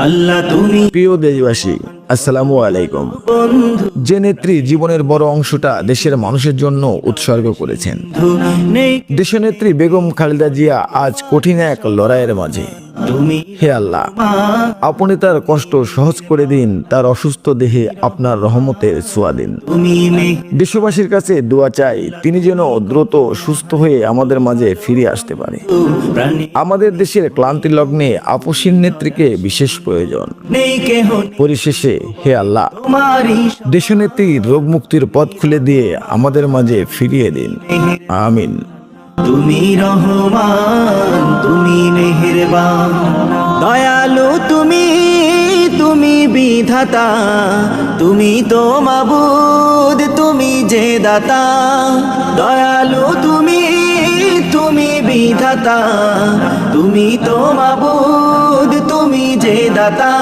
আল্লাহ তুমি প্রিয় দেশবাসী, আসসালামু আলাইকুম। যে নেত্রী জীবনের বড় অংশটা দেশের মানুষের জন্য উৎসর্গ করেছেন, নেই দেশনেত্রী বেগম খালেদা জিয়া আজ কঠিন এক লড়াইয়ের মাঝে। তুমি হে আল্লাহ, আপনি তার কষ্ট সহজ করে দিন, তার অসুস্থ দেহে আপনার রহমতের ছোঁয়া দিন। তুমি দেশবাসীর কাছে দোয়া চাই, তিনি যেন দ্রুত সুস্থ হয়ে আমাদের মাঝে ফিরে আসতে পারে। প্রাণী আমাদের দেশের ক্লান্তি লগ্নে আপসীন নেত্রীকে বিশেষ প্রয়োজন। নেই কেহ পরিশেষে হে আল্লাহ, তোমারই দেশনেত্রীর রোগ মুক্তির পথ খুলে দিয়ে আমাদের মাঝে ফিরিয়ে দিন। আমিন। তুমি রহমান, তুমি মেহেরবান, দয়ালু তুমি, তুমি বিধাতা, তুমি তো মাবুদ, তুমি যে দাতা। দয়ালু তুমি, তুমি বিধাতা, তুমি তো মাবুদ, তুমি যে দাতা।